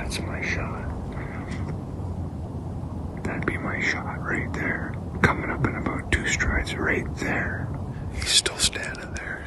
That's my shot. That'd be my shot right there. Coming up in about 2 strides right there. He's still standing there.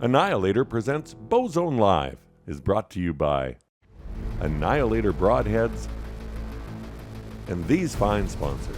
Annihilator presents Bowzone Live is brought to you by Annihilator Broadheads and these fine sponsors.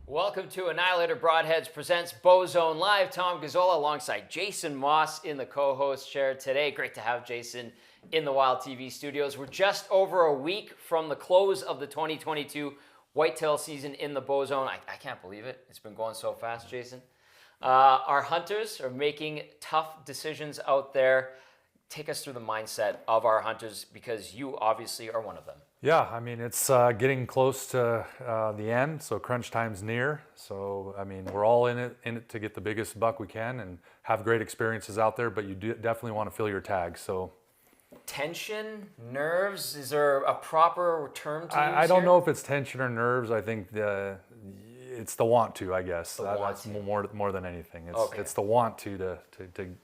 Welcome to Annihilator Broadheads presents Bowzone Live. Tom Gazzola alongside Jason Maas in the co-host chair today. Great to have Jason in the Wild TV studios. We're just over a week from the close of the 2022 whitetail season in the Bowzone. I can't believe it. It's been going so fast, Jason. Our hunters are making tough decisions out there. Take us through the mindset of our hunters, because you obviously are one of them. Yeah, I mean, it's getting close to the end, so crunch time's near. So, I mean, we're all in it to get the biggest buck we can and have great experiences out there, but you definitely want to fill your tags. So, tension, nerves, is there a proper term to use I don't here? know if it's tension or nerves. I think it's the want to, I guess. That's more than anything. It's the want to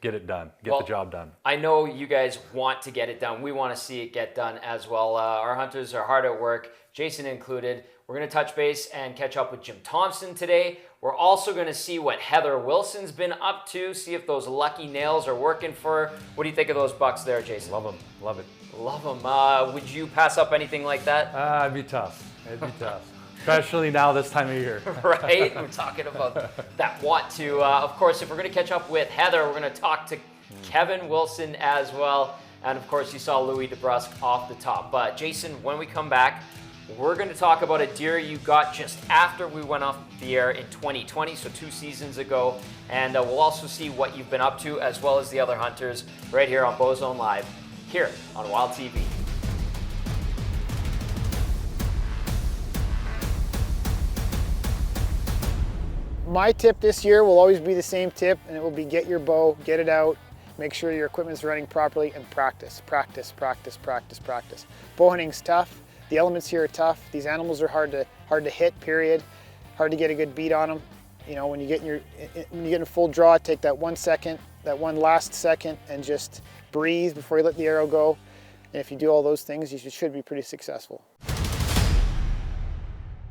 get it done, get the job done. I know you guys want to get it done. We want to see it get done as well. Our hunters are hard at work, Jason included. We're going to touch base and catch up with Jim Thomson today. We're also going to see what Heather Wilson's been up to, see if those lucky nails are working for her. What do you think of those bucks there, Jason? Love them. Love it. Love them. Would you pass up anything like that? It'd be tough. It'd be tough. Especially now this time of year. Right? We're talking about that want to. Of course, if we're going to catch up with Heather, we're going to talk to Kevin Wilson as well. And of course, you saw Louis DeBrusk off the top. But Jason, when we come back, we're going to talk about a deer you got just after we went off the air in 2020, so 2 seasons ago. And we'll also see what you've been up to, as well as the other hunters, right here on Bowzone Live, here on Wild TV. My tip this year will always be the same tip, and it will be get your bow, get it out, make sure your equipment's running properly, and practice, practice, practice, practice, practice. Bow hunting's tough. The elements here are tough. These animals are hard to hit, period. Hard to get a good beat on them. You know, when you get in a full draw, take that 1 second, that one last second, and just breathe before you let the arrow go. And if you do all those things, you should be pretty successful.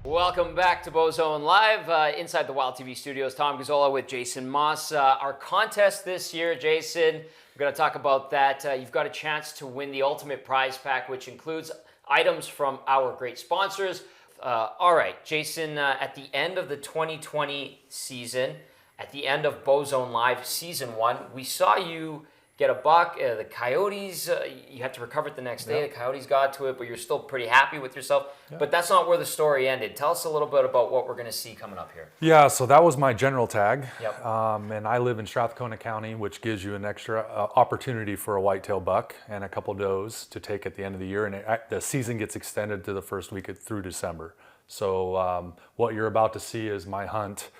Welcome back to Bowzone Live, inside the Wild TV studios. Tom Gazzola with Jason Maas. Our contest this year, Jason, we're going to talk about that. You've got a chance to win the ultimate prize pack, which includes items from our great sponsors. All right, Jason, at the end of the 2020 season, at the end of Bowzone Live Season 1, we saw you get a buck. The coyotes, you had to recover it the next day. Yep. The coyotes got to it, but you're still pretty happy with yourself. Yep. But that's not where the story ended. Tell us a little bit about what we're going to see coming up here. Yeah, so that was my general tag. Yep. And I live in Strathcona County, which gives you an extra opportunity for a whitetail buck and a couple does to take at the end of the year. And the season gets extended to the first week through December. So what you're about to see is my hunt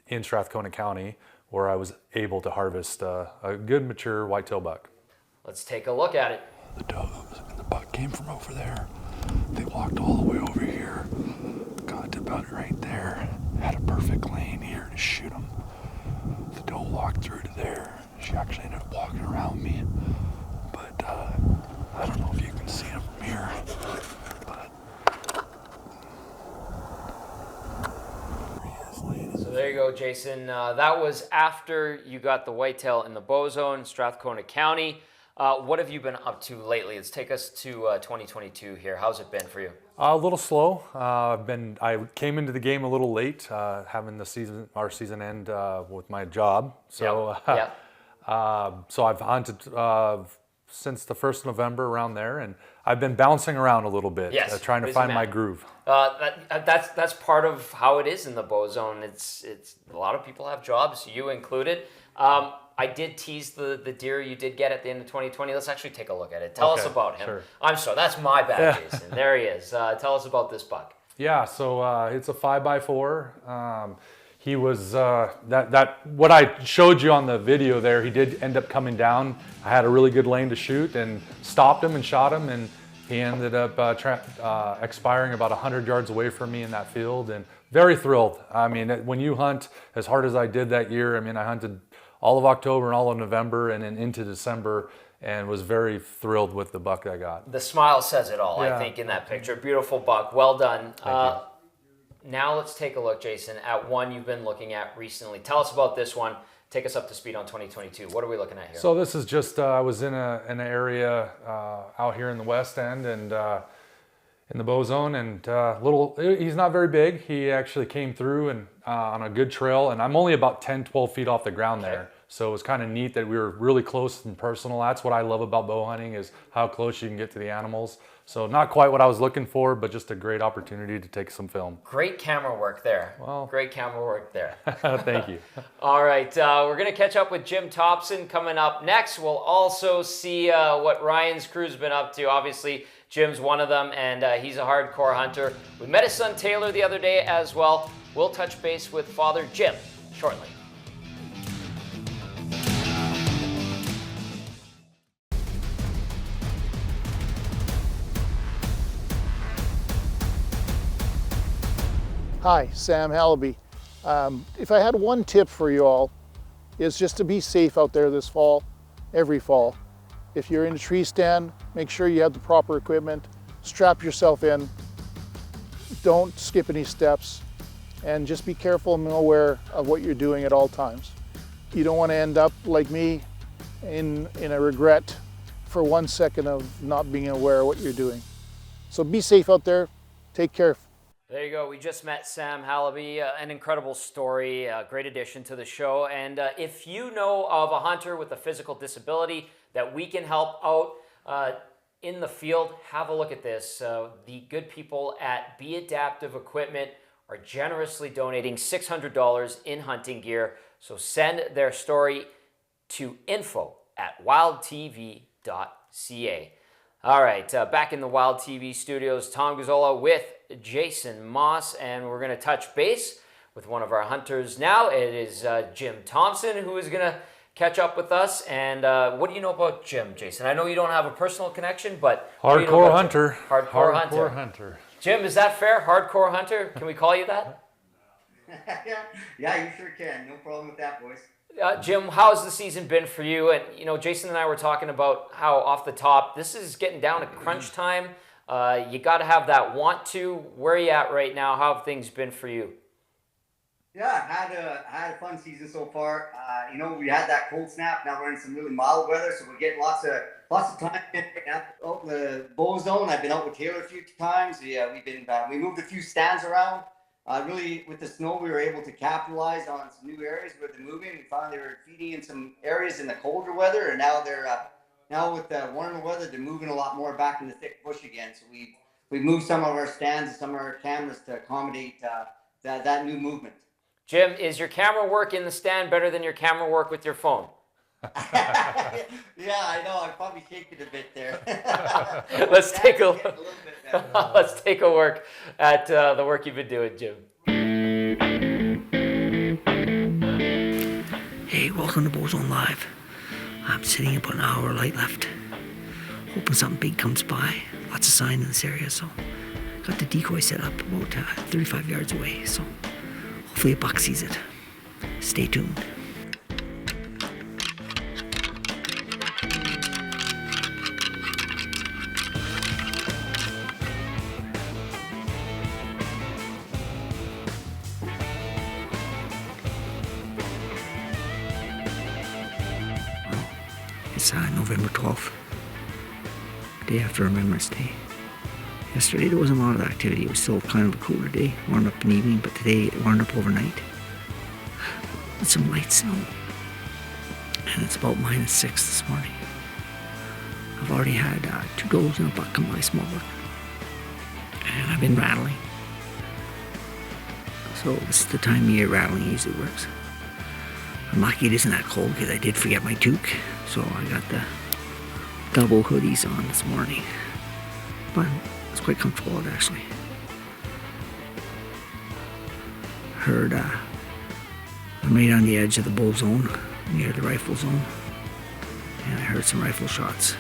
in Strathcona County, where I was able to harvest a good mature whitetail buck. Let's take a look at it. The does, and the buck came from over there. They walked all the way over here. Got to about right there. Had a perfect lane here to shoot him. The doe walked through to there. She actually ended up walking around me. But I don't know if you can see him from here. But So there you go, Jason. That was after you got the whitetail in the Bowzone in Strathcona County. What have you been up to lately? Let's take us to 2022 here. How's it been for you? A little slow. I came into the game a little late, having our season end with my job. So, Yep. so I've hunted since the 1st of November, around there, and I've been bouncing around a little bit, Yes, trying to busy find man. my groove. That's part of how it is in the Bowzone. It's a lot of people have jobs, you included. I did tease the deer you did get at the end of 2020. Let's actually take a look at it. Tell us Okay, about him. sure. I'm sorry, that's my bad, Jason. There he is. Tell us about this buck. Yeah, so it's a 5x4. He was what I showed you on the video there. He did end up coming down. I had a really good lane to shoot and stopped him and shot him, and he ended up expiring about 100 yards away from me in that field, and very thrilled. I mean, when you hunt as hard as I did that year, I mean, I hunted all of October and all of November and then into December, and was very thrilled with the buck I got. The smile says it all, Yeah. I think, in that picture. Beautiful buck. Well done. Thank you. Now let's take a look, Jason, at one you've been looking at recently. Tell us about this one. Take us up to speed on 2022. What are we looking at here? So this is just, I was in an area out here in the West End and in the Bowzone, and he's not very big. He actually came through and on a good trail, and I'm only about 10, 12 feet off the ground there. So it was kind of neat that we were really close and personal. That's what I love about bow hunting, is how close you can get to the animals. So not quite what I was looking for, but just a great opportunity to take some film. Great camera work there. Well, great camera work there. Thank you. All right, we're going to catch up with Jim Thomson coming up next. We'll also see what Ryan's crew's been up to. Obviously, Jim's one of them, and he's a hardcore hunter. We met his son Taylor the other day as well. We'll touch base with Father Jim shortly. Hi, Sam Hallaby. If I had one tip for you all, is just to be safe out there this fall, every fall. If you're in a tree stand, make sure you have the proper equipment, strap yourself in, don't skip any steps, and just be careful and aware of what you're doing at all times. You don't want to end up like me in a regret for 1 second of not being aware of what you're doing. So be safe out there, take care. There you go. We just met Sam Hallaby, an incredible story, a great addition to the show. And if you know of a hunter with a physical disability that we can help out in the field, have a look at this. The good people at Be Adaptive Equipment are generously donating $600 in hunting gear. So send their story to info@wildtv.ca. All right, back in the Wild TV studios, Tom Gazzola with Jason Maas, and we're going to touch base with one of our hunters now. It is Jim Thomson, who is going to catch up with us. And what do you know about Jim, Jason? I know you don't have a personal connection, but Hardcore hunter. Hardcore hunter. Jim, is that fair? Hardcore hunter? Can we call you that? Yeah, you sure can. No problem with that, boys. Jim, how's the season been for you? And, you know, Jason and I were talking about how off the top, this is getting down to crunch time. You got to have that want to. Where are you at right now? How have things been for you? Yeah, had a fun season so far. You know, we had that cold snap. Now we're in some really mild weather, so we're getting lots of time out in the Bowzone. I've been out with Taylor a few times. Yeah, we moved a few stands around. Really, with the snow, we were able to capitalize on some new areas where they're moving. We found they were feeding in some areas in the colder weather, and now they're now with the warmer weather, they're moving a lot more back in the thick bush again. So we moved some of our stands and some of our cameras to accommodate that new movement. Jim, is your camera work in the stand better than your camera work with your phone? Yeah, I know. I'm probably shaking a bit there. Let's take a look. Let's take a look at the work you've been doing, Jim. Hey, welcome to Bowzone Live. I'm sitting about an hour light left, hoping something big comes by. Lots of sign in this area, so got the decoy set up about 35 yards away, so hopefully a buck sees it. Stay tuned. It's November 12th, day after Remembrance Day. Yesterday there wasn't a lot of activity. It was still kind of a cooler day, warmed up in the evening, but today it warmed up overnight with some light snow. And it's about -6 this morning. already had 2 does and a buck come by small buck. And I've been rattling. So this is the time of year rattling usually works. I'm lucky it isn't that cold because I did forget my toque. So I got the double hoodies on this morning. But it's quite comfortable out actually. Heard I'm right on the edge of the Bowzone, near the rifle zone. And I heard some rifle shots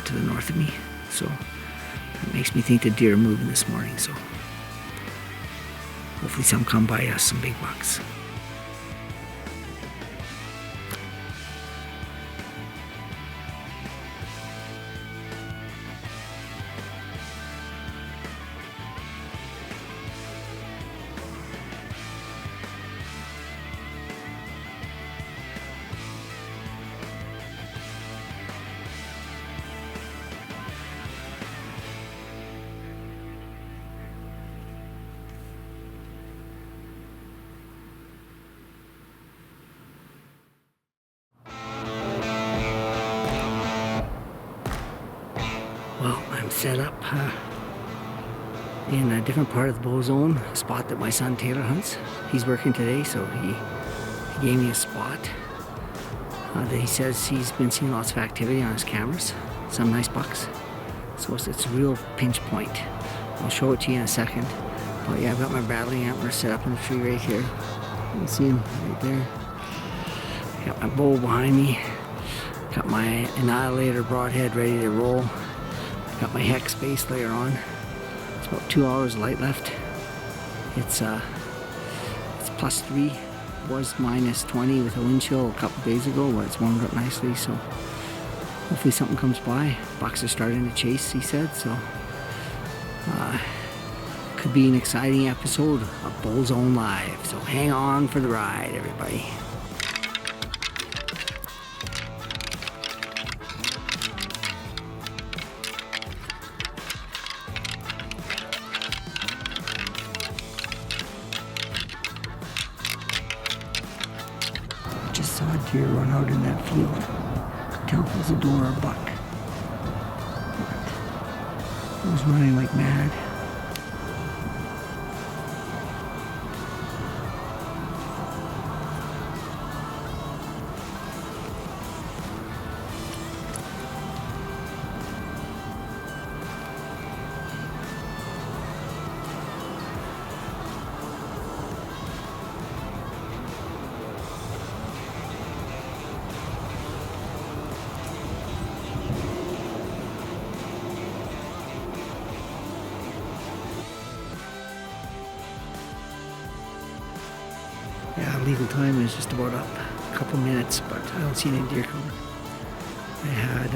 to the north of me. So it makes me think the deer are moving this morning. So hopefully some come by us, some big bucks. Well, I'm set up in a different part of the Bowzone, a spot that my son Taylor hunts. He's working today, so he gave me a spot that he says he's been seeing lots of activity on his cameras, some nice bucks. So it's a real pinch point. I'll show it to you in a second. But yeah, I've got my rattling antler set up in the tree right here. You can see him right there. Got my bow behind me. Got my Annihilator broadhead ready to roll. Got my hex base layer on. It's about 2 hours of light left. It's +3. Was -20 with a wind chill a couple days ago, but it's warmed up nicely. So hopefully something comes by. Bucks are starting to chase, he said. So could be an exciting episode of Bowzone Live. So hang on for the ride, everybody. Just saw a deer run out in that field. Could tell if it was a doe or a buck. It was running like mad. Yeah, legal time is just about up. A couple minutes, but I don't see any deer coming. I had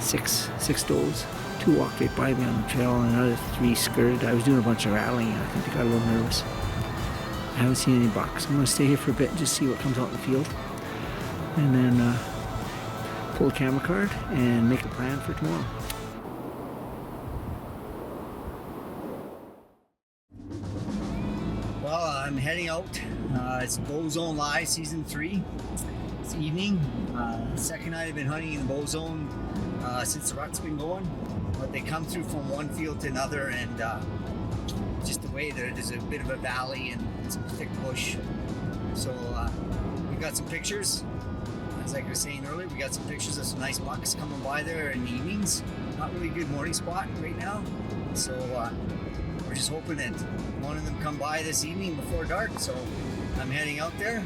six does. 2 walked right by me on the trail, and another 3 skirted. I was doing a bunch of rattling, and I think they got a little nervous. I haven't seen any bucks. I'm going to stay here for a bit and just see what comes out in the field. And then pull a camera card and make a plan for tomorrow. Well, I'm heading out. It's Bowzone Live Season 3. It's evening. Second night I've been hunting in the Bowzone since the rut's been going. But they come through from one field to another, and just the way there's a bit of a valley and some thick bush. So we got some pictures. As I was saying earlier, we got some pictures of some nice bucks coming by there in the evenings. Not really a good morning spot right now. So we're just hoping that one of them come by this evening before dark. So I'm heading out there,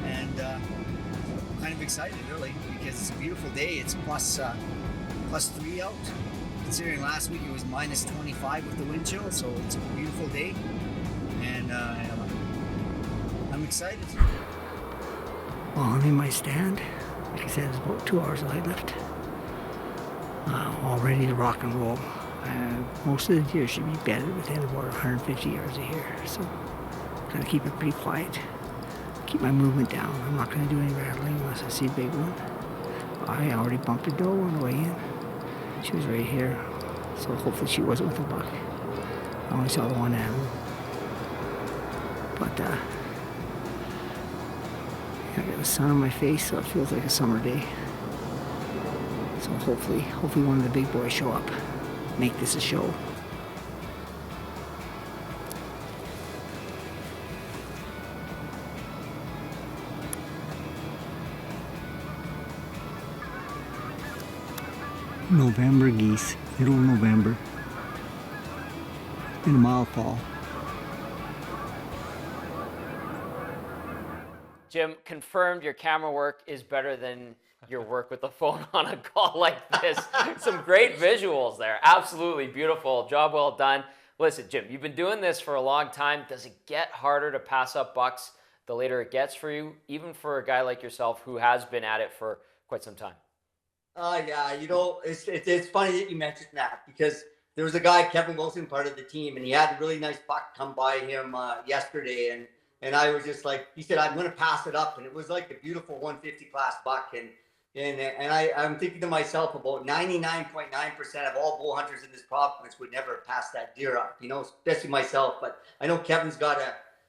and kind of excited really, because it's a beautiful day. It's +3 out. Considering last week it was -25 with the wind chill, so it's a beautiful day, and I'm excited. Well, I'm in my stand. Like I said, there's about 2 hours of light left. All ready to rock and roll. Most of the deer should be bedded within about 150 yards of here, so kind of keep it pretty quiet. Keep my movement down. I'm not going to do any rattling unless I see a big one. I already bumped a doe on the way in. She was right here, so hopefully she wasn't with a buck. I only saw the one animal. But I got the sun on my face, so it feels like a summer day. So hopefully one of the big boys show up, make this a show. November geese, middle of November, in a mild fall. Jim, confirmed your camera work is better than your work with the phone on a call like this. Some great visuals there. Absolutely beautiful. Job well done. Listen, Jim, you've been doing this for a long time. Does it get harder to pass up bucks the later it gets for you, even for a guy like yourself who has been at it for quite some time? Yeah, it's funny that you mentioned that, because there was a guy, Kevin Wilson, part of the team, and he had a really nice buck come by him yesterday, and I was just like, he said, I'm going to pass it up, and it was like a beautiful 150 class buck, and I'm thinking to myself, about 99.9% of all bow hunters in this province would never pass that deer up, especially myself. But I know Kevin's got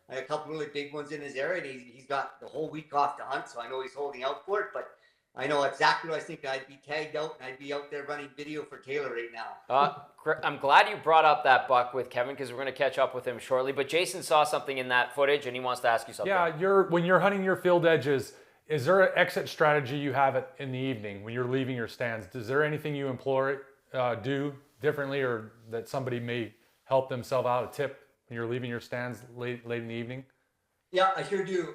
a couple really big ones in his area, and he's got the whole week off to hunt, so I know he's holding out for it. But I know exactly what I think. I'd be tagged out, and I'd be out there running video for Taylor right now. I'm glad you brought up that buck with Kevin, because we're going to catch up with him shortly. But Jason saw something in that footage, and he wants to ask you something. Yeah, when you're hunting your field edges, is there an exit strategy you have in the evening when you're leaving your stands? Is there anything you do differently, or that somebody may help themselves out a tip when you're leaving your stands late in the evening? Yeah, I sure do.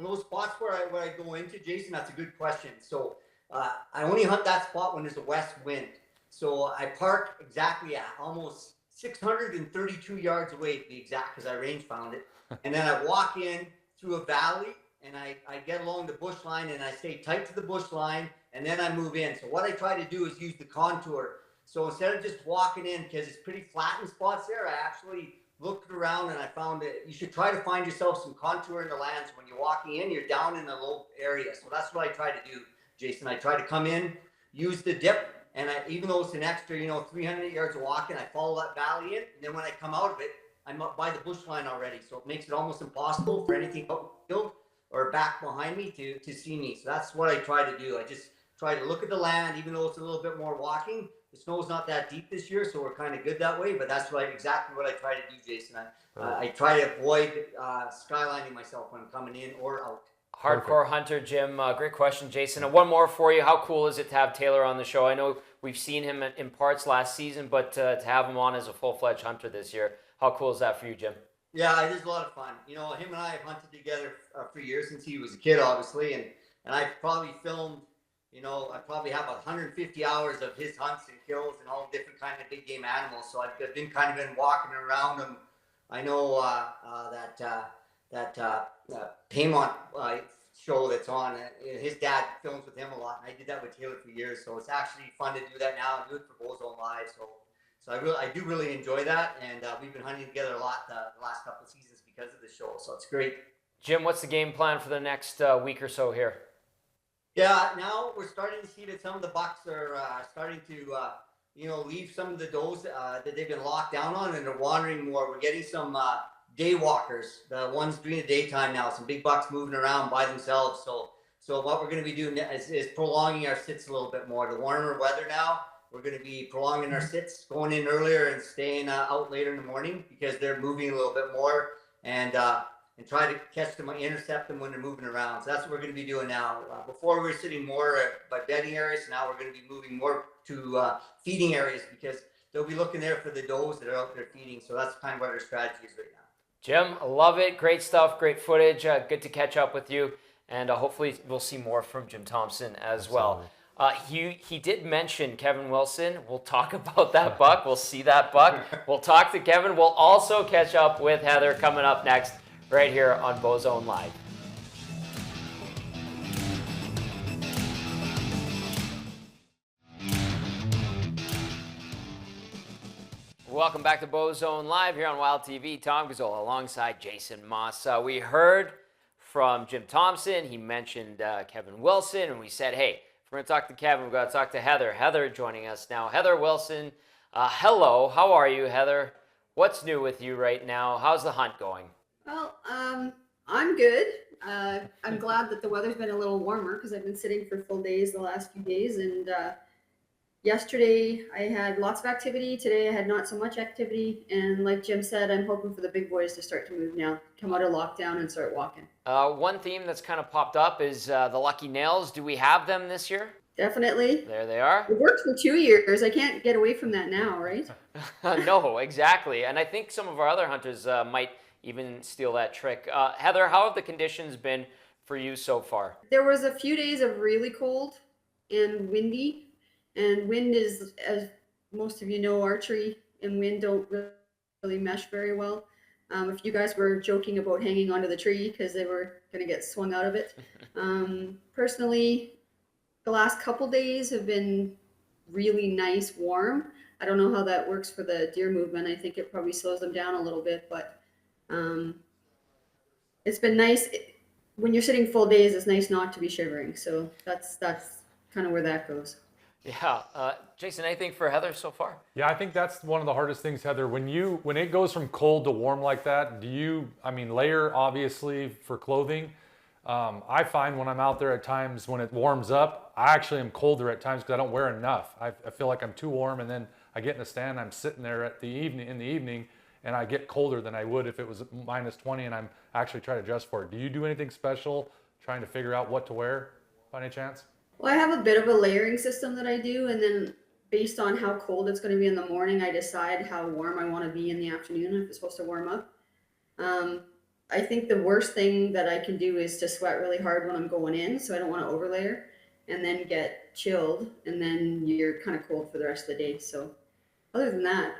Those spots where I go into, Jason, that's a good question. So I only hunt that spot when there's a west wind. So I park exactly at almost 632 yards away, to be exact, because I range found it. And then I walk in through a valley, and I get along the bush line, and I stay tight to the bush line, and then I move in. So what I try to do is use the contour. So instead of just walking in, because it's pretty flat in spots there, I actually looked around, and I found that you should try to find yourself some contour in the lands. When you're walking in, you're down in a low area. So that's what I try to do, Jason. I try to come in, use the dip, and even though it's an extra, 300 yards of walking, I follow that valley in, and then when I come out of it, I'm up by the bush line already. So it makes it almost impossible for anything outfield or back behind me to see me. So that's what I try to do. I just try to look at the land, even though it's a little bit more walking. The snow's not that deep this year, so we're kind of good that way. But that's exactly what I try to do, Jason. I try to avoid skylining myself when I'm coming in or out. Hardcore hunter, Jim. Great question, Jason. And one more for you. How cool is it to have Taylor on the show? I know we've seen him in parts last season, but to have him on as a full-fledged hunter this year, how cool is that for you, Jim? Yeah, it is a lot of fun. Him and I have hunted together for years, since he was a kid, obviously, and I've probably filmed. I probably have 150 hours of his hunts and kills and all different kind of big game animals. So I've been walking around him. I know that Paymont show that's on. His dad films with him a lot, and I did that with Taylor for years. So it's actually fun to do that now and do it for Bowzone Live. So I do really enjoy that, and we've been hunting together a lot the last couple of seasons because of the show. So it's great. Jim, what's the game plan for the next week or so here? Yeah, now we're starting to see that some of the bucks are starting to, leave some of the does that they've been locked down on, and they're wandering more. We're getting some day walkers, the ones during the daytime now, some big bucks moving around by themselves. So what we're going to be doing is prolonging our sits a little bit more. The warmer weather now, we're going to be prolonging our sits, going in earlier and staying out later in the morning, because they're moving a little bit more, and try to catch them, intercept them when they're moving around. So that's what we're going to be doing now. Before we were sitting more by bedding areas, so now we're going to be moving more to feeding areas, because they'll be looking there for the does that are out there feeding. So that's kind of what our strategy is right now. Jim, I love it. Great stuff, great footage. Good to catch up with you. And hopefully we'll see more from Jim Thomson as well. He did mention Kevin Wilson. We'll talk about that buck. We'll see that buck. We'll talk to Kevin. We'll also catch up with Heather coming up next, right here on Bowzone Live. Welcome back to Bowzone Live here on Wild TV. Tom Gazzola alongside Jason Maas. We heard from Jim Thomson. He mentioned Kevin Wilson, and we said, hey, if we're going to talk to Kevin, we've got to talk to Heather. Heather joining us now. Heather Wilson, hello. How are you, Heather? What's new with you right now? How's the hunt going? Well, I'm good. I'm glad that the weather's been a little warmer because I've been sitting for full days the last few days. And yesterday I had lots of activity. Today I had not so much activity. And like Jim said, I'm hoping for the big boys to start to move now, come out of lockdown and start walking. One theme that's kind of popped up is the lucky nails. Do we have them this year? Definitely. There they are. It worked for 2 years. I can't get away from that now, right? No, exactly. And I think some of our other hunters might even steal that trick. Heather, how have the conditions been for you so far? There was a few days of really cold and windy. And wind is, as most of you know, archery and wind don't really mesh very well. If you guys were joking about hanging onto the tree because they were going to get swung out of it. Personally, the last couple days have been really nice, warm. I don't know how that works for the deer movement. I think it probably slows them down a little bit, but it's been nice. When you're sitting full days, it's nice not to be shivering. So that's kind of where that goes. Yeah. Jason, anything for Heather so far? Yeah, I think that's one of the hardest things, Heather. When it goes from cold to warm like that, layer obviously for clothing. I find when I'm out there at times when it warms up, I actually am colder at times because I don't wear enough. I feel like I'm too warm, and then I get in the stand, I'm sitting there in the evening, and I get colder than I would if it was minus 20 and I'm actually trying to adjust for it. Do you do anything special trying to figure out what to wear by any chance? Well, I have a bit of a layering system that I do, and then based on how cold it's going to be in the morning, I decide how warm I want to be in the afternoon if it's supposed to warm up. I think the worst thing that I can do is to sweat really hard when I'm going in, so I don't want to overlayer, and then get chilled, and then you're kind of cold for the rest of the day. So other than that,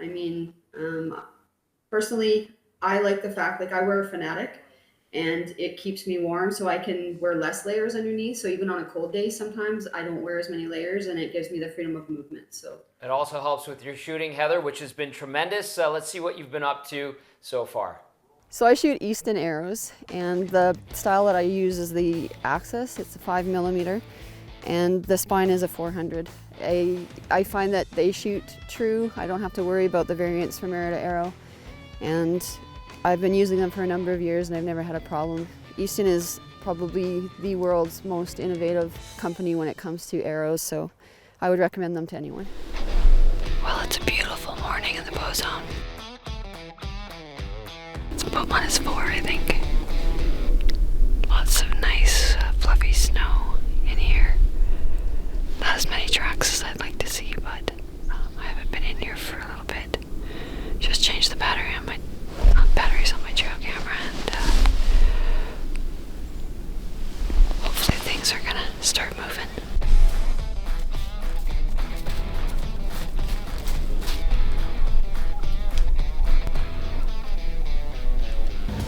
personally, I like the fact, like I wear a Fanatic, and it keeps me warm, so I can wear less layers underneath. So even on a cold day, sometimes I don't wear as many layers, and it gives me the freedom of movement. So it also helps with your shooting, Heather, which has been tremendous. Let's see what you've been up to so far. So I shoot Easton arrows, and the style that I use is the Axis. It's a 5mm, and the spine is a 400. I find that they shoot true. I don't have to worry about the variance from arrow to arrow, and I've been using them for a number of years, and I've never had a problem. Easton is probably the world's most innovative company when it comes to arrows, so I would recommend them to anyone. Well, it's a beautiful morning in the Bowzone. It's about -4, I think. Lots of nice, fluffy snow in here. Not as many tracks as I'd like to see, but I haven't been in here for a little bit. Just changed the batteries on my trail camera, and hopefully things are gonna start moving.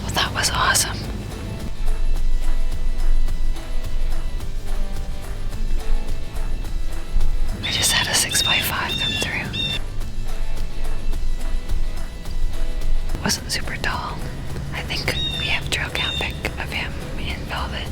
Well, that was awesome. I just had a 6x5 come through. It wasn't super tall. I think we have trail cam pic of him in velvet.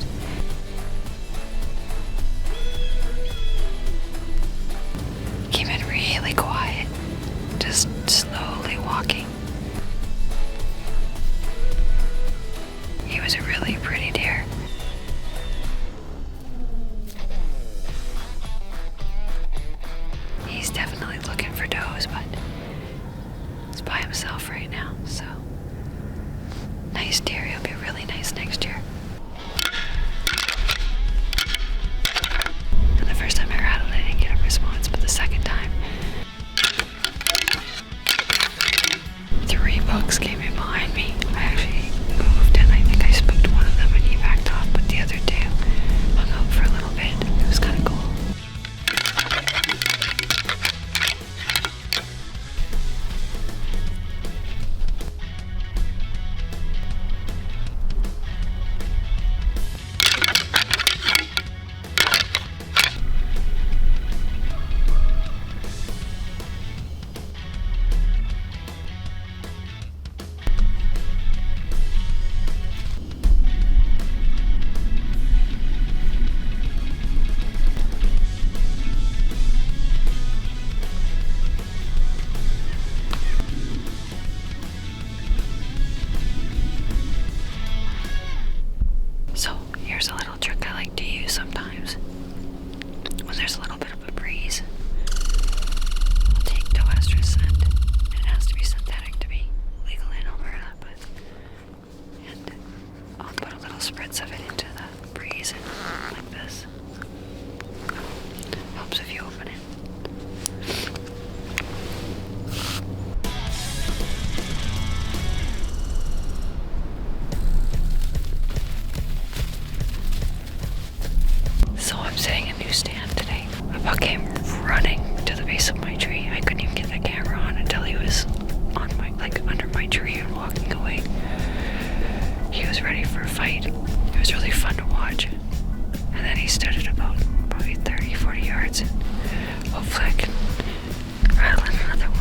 So here's a little trick I like to use sometimes. When there's a little bit of a breeze, I'll take doe estrus scent. It has to be synthetic to be legal in Alberta, and I'll put a little spritz of it into the breeze and like this. Helps if you open it. So I'm setting a new stand today. A buck came running to the base of my tree. I couldn't even get the camera on until he was on my, like, under my tree and walking away. He was ready for a fight. It was really fun to watch. And then he stood at about probably 30, 40 yards. And hopefully I can rattle in another one.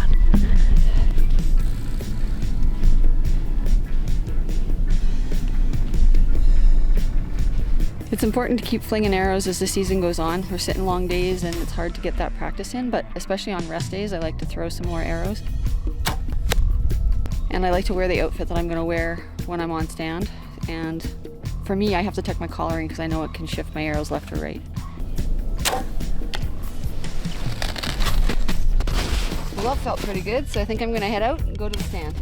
It's important to keep flinging arrows as the season goes on. We're sitting long days and it's hard to get that practice in, but especially on rest days, I like to throw some more arrows. And I like to wear the outfit that I'm going to wear when I'm on stand. And for me, I have to tuck my collar in because I know it can shift my arrows left or right. The glove felt pretty good, so I think I'm going to head out and go to the stand.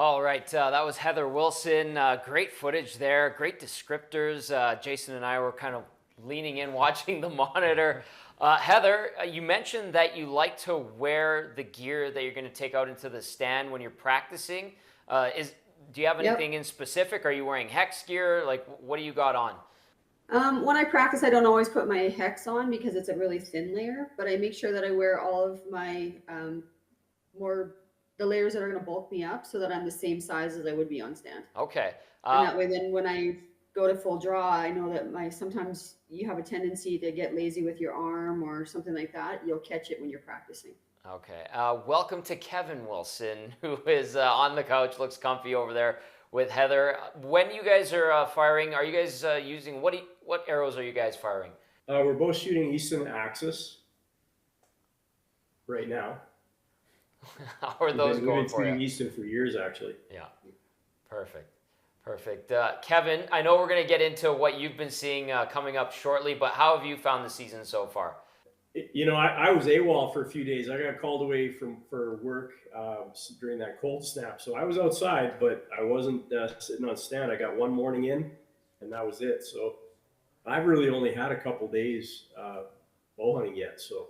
All right, that was Heather Wilson. Great footage there, great descriptors. Jason and I were kind of leaning in, watching the monitor. Heather, you mentioned that you like to wear the gear that you're going to take out into the stand when you're practicing. Do you have anything in specific? Are you wearing hex gear? Like, what do you got on? When I practice, I don't always put my hex on because it's a really thin layer, but I make sure that I wear all of my the layers that are going to bulk me up so that I'm the same size as I would be on stand. Okay. And that way, then when I go to full draw, I know that sometimes you have a tendency to get lazy with your arm or something like that. You'll catch it when you're practicing. Okay. Welcome to Kevin Wilson, who is on the couch, looks comfy over there with Heather. When you guys are firing, are you guys using, what arrows are you guys firing? We're both shooting Easton Axis right now. How are those going for you? We've been shooting Easton for years, actually. Yeah. Perfect. Kevin, I know we're going to get into what you've been seeing coming up shortly, but how have you found the season so far? You know, I was AWOL for a few days. I got called away for work during that cold snap. So I was outside, but I wasn't sitting on stand. I got one morning in, and that was it. So I've really only had a couple days bow hunting yet. So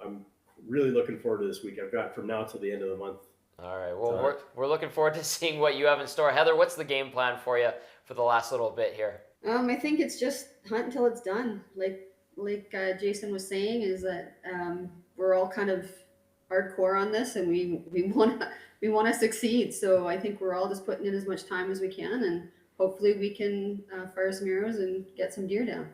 I'm really looking forward to this week. I've got from now till the end of the month. All right. Well, we're looking forward to seeing what you have in store. Heather, what's the game plan for you for the last little bit here? I think it's just hunt until it's done. Like Jason was saying, is that we're all kind of hardcore on this, and we want to succeed. So I think we're all just putting in as much time as we can, and hopefully we can fire some arrows and get some deer down.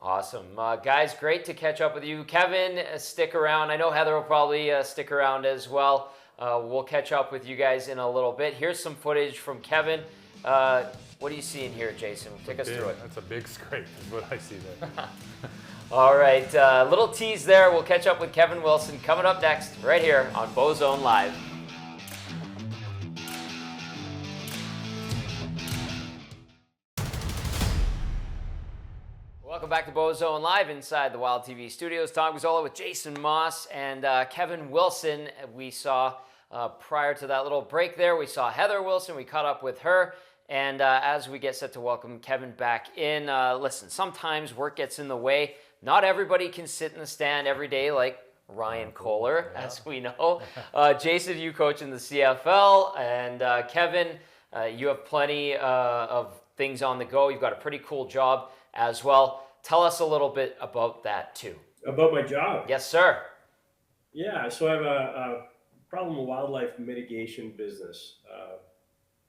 Awesome. Guys, great to catch up with you. Kevin, stick around. I know Heather will probably stick around as well. We'll catch up with you guys in a little bit. Here's some footage from Kevin. What are you seeing here, Jason? Take us through it. That's a big scrape is what I see there. All right, little tease there. We'll catch up with Kevin Wilson coming up next right here on Bowzone Live. Welcome back to Bowzone Live inside the Wild TV studios. Tom Gazzola with Jason Maas and Kevin Wilson. We saw prior to that little break there, we saw Heather Wilson. We caught up with her. And as we get set to welcome Kevin back in, listen, sometimes work gets in the way. Not everybody can sit in the stand every day like Ryan Kohler, as we know. Jason, you coach in the CFL. And Kevin, you have plenty of things on the go. You've got a pretty cool job as well. Tell us a little bit about that too. About my job? Yes, sir. Yeah, so I have a problem wildlife mitigation business,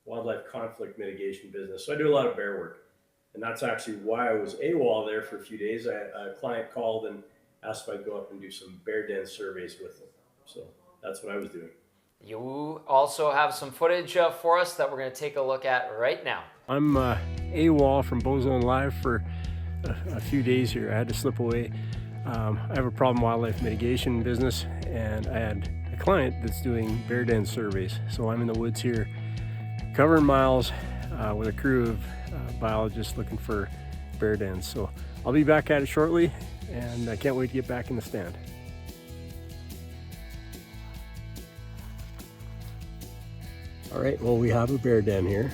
wildlife conflict mitigation business. So I do a lot of bear work. And that's actually why I was AWOL there for a few days. A client called and asked if I'd go up and do some bear den surveys with them. So that's what I was doing. You also have some footage for us that we're going to take a look at right now. I'm AWOL from Bowzone Live for a few days here. I had to slip away. I have a problem wildlife mitigation business, and I had a client that's doing bear den surveys. So I'm in the woods here covering miles with a crew of biologists looking for bear dens. So I'll be back at it shortly, and I can't wait to get back in the stand. All right, well, we have a bear den here.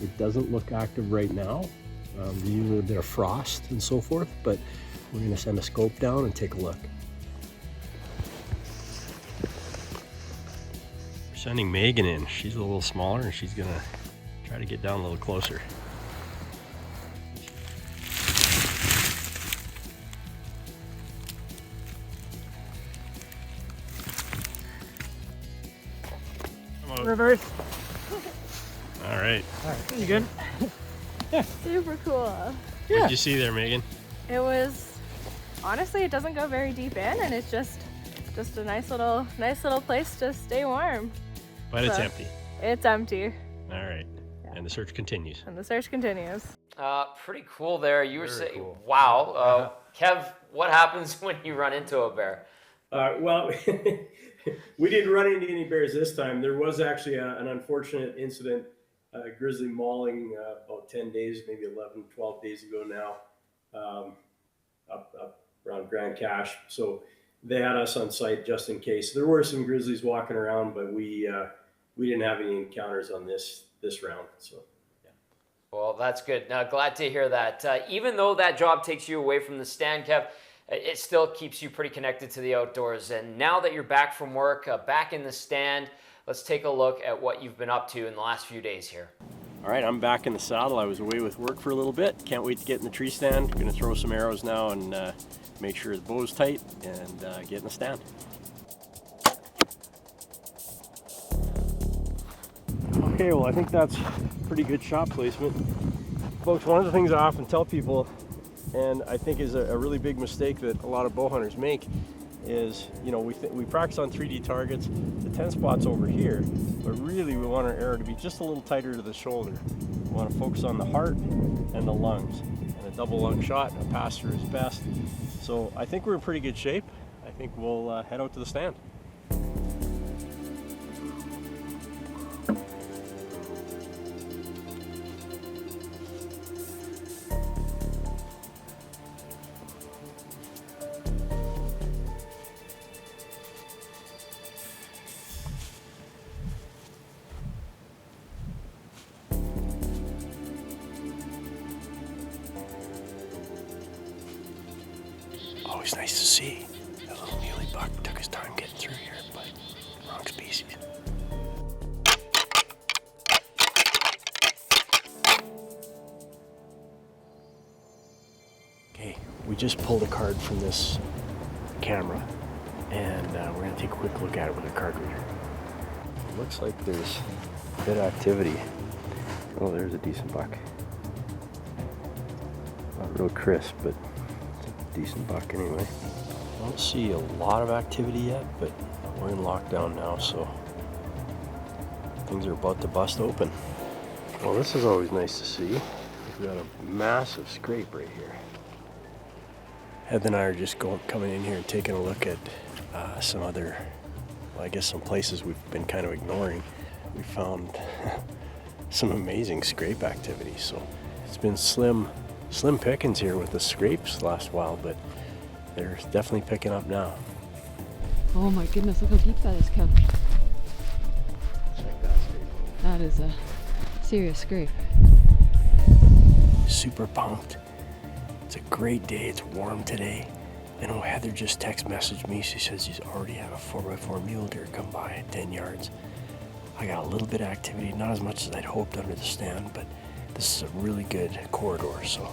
It doesn't look active right now. There's usually a bit of frost and so forth, but we're gonna send a scope down and take a look. We're sending Megan in. She's a little smaller and she's gonna try to get down a little closer. Reverse. All right. You good? Super cool. What did you see there, Megan? It was, honestly, it doesn't go very deep in, and it's just a nice little place to stay warm. But it's empty. It's empty. All right. Yeah. And the search continues. And the search continues. Pretty cool there. You were saying, cool. wow. Kev, what happens when you run into a bear? Well, we didn't run into any bears this time. There was actually an unfortunate incident, grizzly mauling about 10 days, maybe 11, 12 days ago now, up around Grand Cache. So they had us on site just in case. There were some grizzlies walking around, but we we didn't have any encounters on this round. So. Well, that's good. Now, glad to hear that. Even though that job takes you away from the stand, Kev, it still keeps you pretty connected to the outdoors. And now that you're back from work, back in the stand, let's take a look at what you've been up to in the last few days here. All right, I'm back in the saddle. I was away with work for a little bit. Can't wait to get in the tree stand. Going to throw some arrows now and make sure the bow's tight and get in the stand. Okay, well, I think that's pretty good shot placement. Folks, one of the things I often tell people, and I think is a really big mistake that a lot of bow hunters make, is, you know, we practice on 3D targets. The 10 spot's over here, but really we want our arrow to be just a little tighter to the shoulder. We want to focus on the heart and the lungs. And a double lung shot, a pass-through is best. So I think we're in pretty good shape. I think we'll head out to the stand. Always nice to see. That little muley buck took his time getting through here, but wrong species. Okay, we just pulled a card from this camera, and we're going to take a quick look at it with a card reader. It looks like there's a bit of activity. Oh, there's a decent buck. Not real crisp, but decent buck anyway. I don't see a lot of activity yet, but we're in lockdown now, so things are about to bust open. Well, this is always nice to see. We've got a massive scrape right here. Heather and I are just coming in here and taking a look at some other, well, I guess some places we've been kind of ignoring. We found some amazing scrape activity, so it's been slim pickings here with the scrapes last while, but they're definitely picking up now. Oh my goodness, look how deep that is, Kev. Check that scrape. That is a serious scrape. Super pumped. It's a great day. It's warm today. I know Heather just text messaged me. She says she's already had a 4x4 mule deer come by at 10 yards. I got a little bit of activity, not as much as I'd hoped under the stand, but this is a really good corridor, so.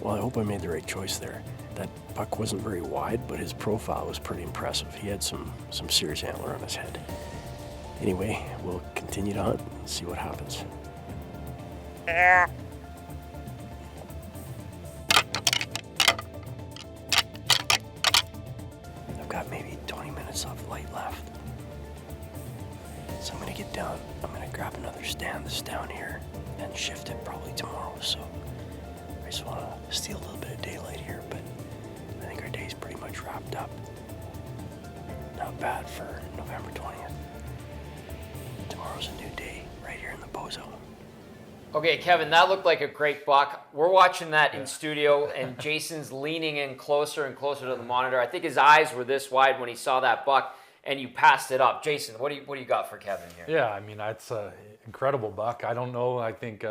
Well, I hope I made the right choice there. That buck wasn't very wide, but his profile was pretty impressive. He had some serious antler on his head. Anyway, we'll continue to hunt and see what happens. I've got maybe 20 minutes of light left. So I'm gonna get down. I'm gonna grab another stand that's down here and shift it probably tomorrow. So I just want to steal a little bit of daylight here, but I think our day's pretty much wrapped up. Not bad for November 20th. Tomorrow's a new day right here in the Bowzone. Okay, Kevin, that looked like a great buck. We're watching that in studio, and Jason's leaning in closer and closer to the monitor. I think his eyes were this wide when he saw that buck, and you passed it up. Jason, what do you got for Kevin here? Yeah, I mean, that's an incredible buck. I don't know. I think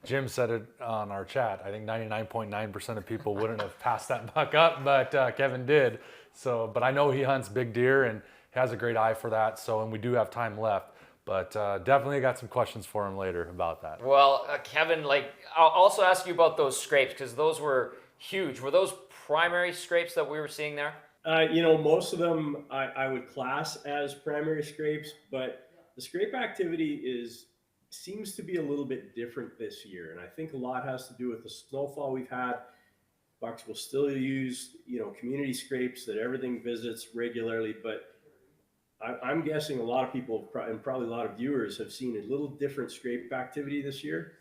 Jim said it on our chat. I think 99.9% of people wouldn't have passed that buck up, but Kevin did. So, but I know he hunts big deer and has a great eye for that. So, and we do have time left. But definitely got some questions for him later about that. Well, Kevin, I'll also ask you about those scrapes because those were huge. Were those primary scrapes that we were seeing there? Most of them I would class as primary scrapes, but the scrape activity seems to be a little bit different this year. And I think a lot has to do with the snowfall we've had. Bucks will still use, community scrapes that everything visits regularly, but I'm guessing a lot of people and probably a lot of viewers have seen a little different scrape activity this year.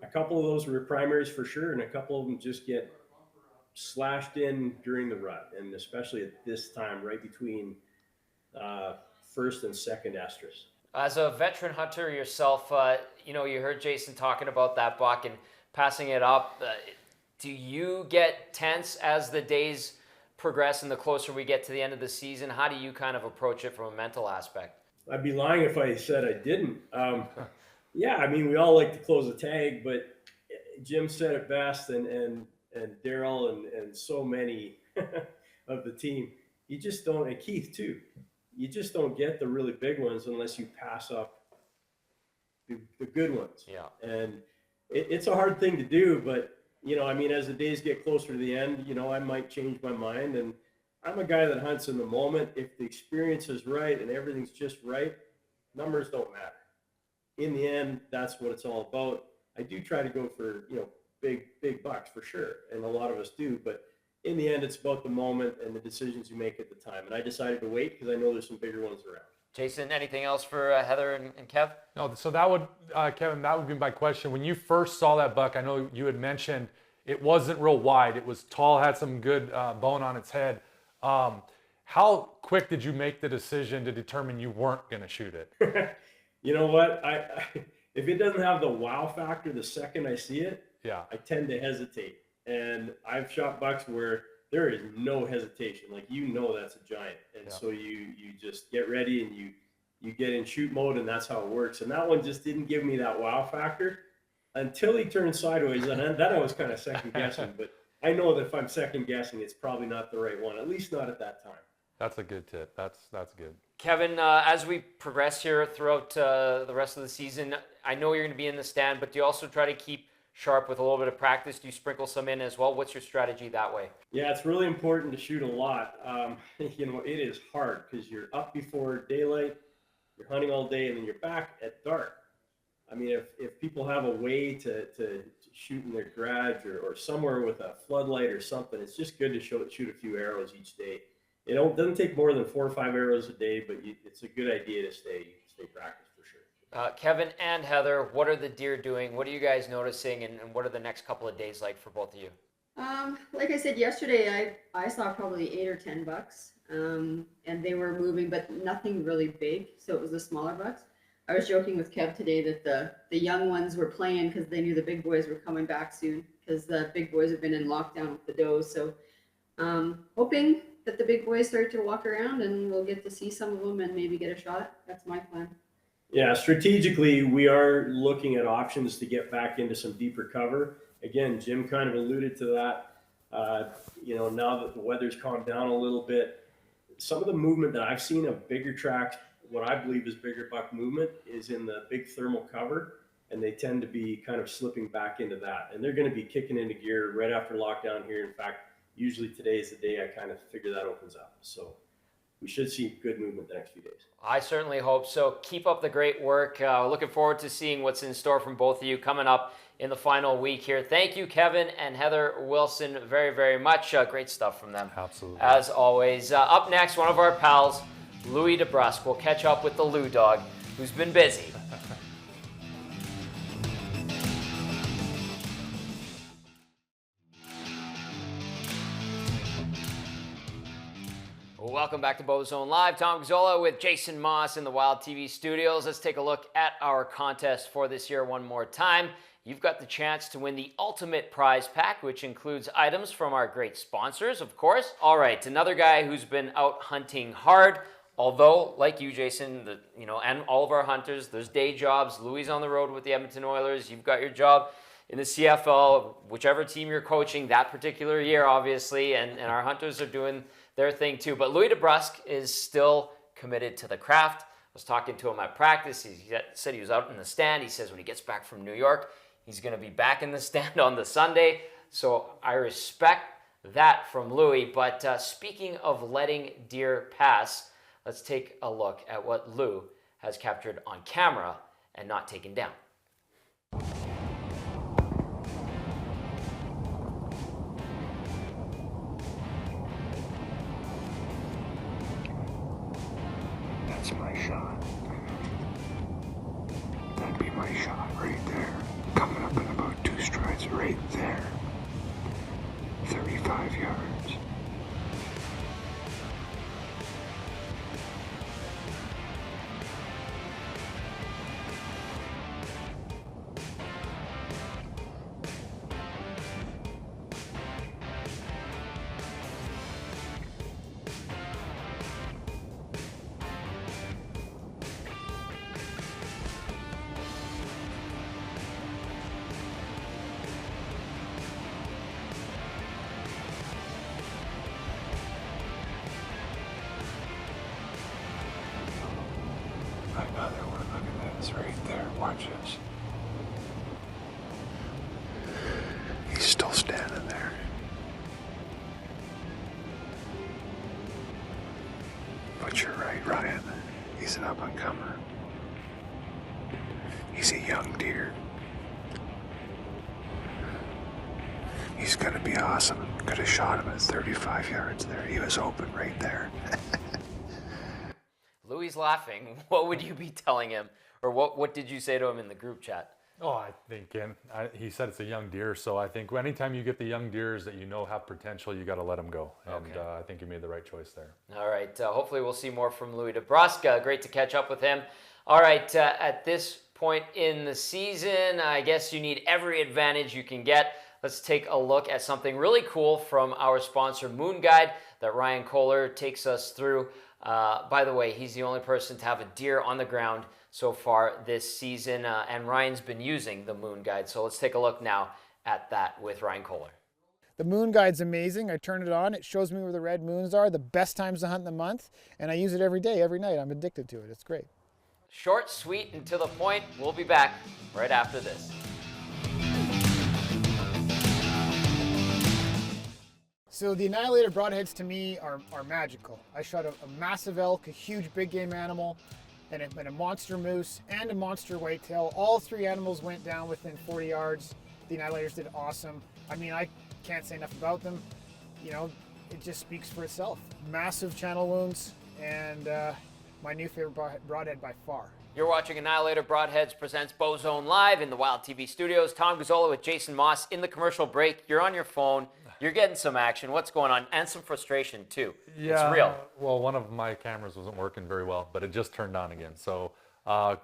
a couple of those were primaries for sure, and a couple of them just get slashed in during the rut, and especially at this time, right between first and second estrus. As a veteran hunter yourself, you know, you heard Jason talking about that buck and passing it up. Do you get tense as the days progress and the closer we get to the end of the season? How do you kind of approach it from a mental aspect? I'd be lying if I said I didn't. Yeah, I mean, we all like to close a tag, but Jim said it best, and Daryl and so many of the team, you just don't, and Keith too, you just don't get the really big ones unless you pass up the good ones. Yeah. And it's a hard thing to do, but, you know, I mean, as the days get closer to the end, you know, I might change my mind. And I'm a guy that hunts in the moment. If the experience is right and everything's just right, numbers don't matter. In the end, that's what it's all about. I do try to go for, you know, big bucks for sure, and a lot of us do, but in the end, it's about the moment and the decisions you make at the time. And I decided to wait because I know there's some bigger ones around. Jason, anything else for Heather and Kev? No, so that would, Kevin, that would be my question. When you first saw that buck, I know you had mentioned it wasn't real wide. It was tall, had some good bone on its head. How quick did you make the decision to determine you weren't going to shoot it? You know what? I if it doesn't have the wow factor the second I see it, yeah, I tend to hesitate. And I've shot bucks where there is no hesitation. Like, you know, that's a giant. And so you just get ready and you get in shoot mode, and that's how it works. And that one just didn't give me that wow factor until he turned sideways. And then I was kind of second guessing. But I know that if I'm second guessing, it's probably not the right one, at least not at that time. That's a good tip. That's good. Kevin, as we progress here throughout the rest of the season, I know you're going to be in the stand, but do you also try to keep sharp with a little bit of practice? Do you sprinkle some in as well? What's your strategy that way? Yeah, it's really important to shoot a lot. You know, it is hard because you're up before daylight, you're hunting all day, and then you're back at dark. I mean, if people have a way to shoot in their garage or somewhere with a floodlight or something, it's just good to shoot a few arrows each day. It doesn't take more than 4 or 5 arrows a day, but it's a good idea to stay practiced for sure. Kevin and Heather, what are the deer doing? What are you guys noticing, and what are the next couple of days like for both of you? Like I said yesterday, I saw probably 8 or 10 bucks, and they were moving, but nothing really big. So it was the smaller bucks. I was joking with Kev today that the young ones were playing because they knew the big boys were coming back soon, because the big boys have been in lockdown with the does. So hoping that the big boys start to walk around and we'll get to see some of them and maybe get a shot. That's my plan. Yeah, strategically, we are looking at options to get back into some deeper cover. Again, Jim kind of alluded to that. You know, now that the weather's calmed down a little bit, some of the movement that I've seen of bigger tracks, what I believe is bigger buck movement, is in the big thermal cover, and they tend to be kind of slipping back into that. And they're going to be kicking into gear right after lockdown here. In fact, usually today is the day I kind of figure that opens up. So we should see good movement the next few days. I certainly hope so. Keep up the great work. Looking forward to seeing what's in store from both of you coming up in the final week here. Thank you, Kevin and Heather Wilson, very, very much. Great stuff from them. Absolutely. As always. Up next, one of our pals, Louis DeBrusk. We'll catch up with the Lou Dog, who's been busy. Welcome back to Bowzone Live. Tom Gazzola with Jason Maas in the Wild TV studios. Let's take a look at our contest for this year one more time. You've got the chance to win the ultimate prize pack, which includes items from our great sponsors, of course. All right, another guy who's been out hunting hard. Although, like you, Jason, and all of our hunters, there's day jobs. Louis on the road with the Edmonton Oilers. You've got your job in the CFL, whichever team you're coaching that particular year, obviously, and our hunters are doing their thing too. But Louis DeBrusk is still committed to the craft. I was talking to him at practice. He said he was out in the stand. He says when he gets back from New York, he's going to be back in the stand on the Sunday. So I respect that from Louis. But speaking of letting deer pass, let's take a look at what Lou has captured on camera and not taken down. That's my shot. That'd be my shot right there. Coming up in about 35 yards. Another one, look at this right there, watch this. He's still standing there. But you're right, Ryan. He's an up-and-comer. He's a young deer. He's gonna be awesome. Could have shot him at 35 yards there. He was open right there. Louis laughing. What would you be telling him? Or what did you say to him in the group chat? Oh, I think, he said it's a young deer, so I think anytime you get the young deers that you know have potential, you got to let them go. And I think you made the right choice there. All right. Hopefully we'll see more from Louis DeBrusk. Great to catch up with him. All right. At this point in the season, I guess you need every advantage you can get. Let's take a look at something really cool from our sponsor, Moon Guide, that Ryan Kohler takes us through. By the way, he's the only person to have a deer on the ground so far this season, and Ryan's been using the Moon Guide. So let's take a look now at that with Ryan Kohler. The Moon Guide's amazing. I turn it on. It shows me where the red moons are, the best times to hunt in the month, and I use it every day, every night. I'm addicted to it. It's great. Short, sweet, and to the point. We'll be back right after this. So the Annihilator broadheads to me are magical. I shot a massive elk, a huge big game animal, and a monster moose and a monster whitetail. All three animals went down within 40 yards. The Annihilators did awesome. I mean, I can't say enough about them. You know, it just speaks for itself. Massive channel wounds, and my new favorite broadhead by far. You're watching Annihilator Broadheads presents Bowzone Live in the Wild TV studios. Tom Gazzola with Jason Maas in the commercial break. You're on your phone. You're getting some action. What's going on? And some frustration, too. Yeah, it's real. Well, one of my cameras wasn't working very well, but it just turned on again. So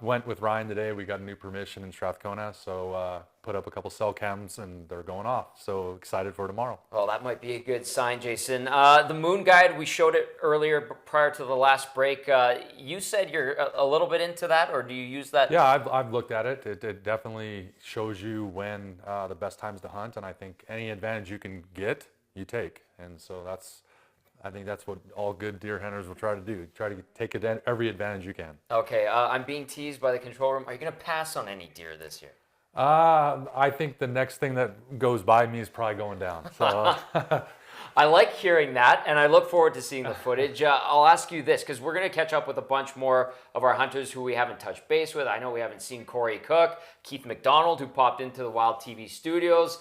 went with Ryan today. We got a new permission in Strathcona, so put up a couple cell cams, and they're going off. So excited for tomorrow. Well, that might be a good sign, Jason. The Moon Guide, we showed it earlier prior to the last break. You said you're a little bit into that, or do you use that? Yeah, I've looked at it. It definitely shows you when the best times to hunt, and I think any advantage you can get, you take. And so I think that's what all good deer hunters will try to do. Try to take every advantage you can. Okay, I'm being teased by the control room. Are you going to pass on any deer this year? I think the next thing that goes by me is probably going down. So I like hearing that, and I look forward to seeing the footage. I'll ask you this, because we're going to catch up with a bunch more of our hunters who we haven't touched base with. I know we haven't seen Corey Cook, Keith McDonald, who popped into the Wild TV studios.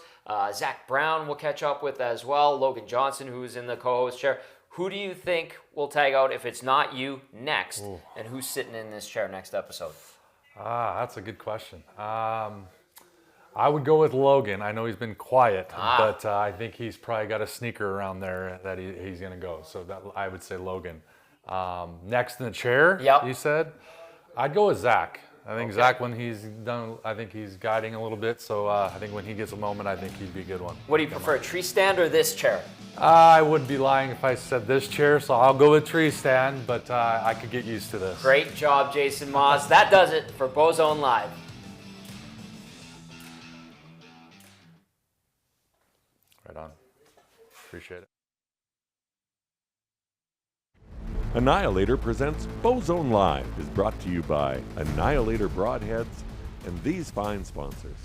Zach Brown we'll catch up with as well. Logan Johnson, who's in the co-host chair. Who do you think will tag out if it's not you next? Ooh. And who's sitting in this chair next episode? That's a good question. I would go with Logan. I know he's been quiet, but I think he's probably got a sneaker around there that he's going to go. So I would say Logan. Next in the chair, you said? I'd go with Zach. I think Zach, when he's done, I think he's guiding a little bit. So I think when he gets a moment, I think he'd be a good one. What do you prefer, tree stand or this chair? I would be lying if I said this chair, so I'll go with tree stand, but I could get used to this. Great job, Jason Maas. That does it for Bowzone Live. Right on. Appreciate it. Annihilator presents Bowzone Live is brought to you by Annihilator Broadheads and these fine sponsors.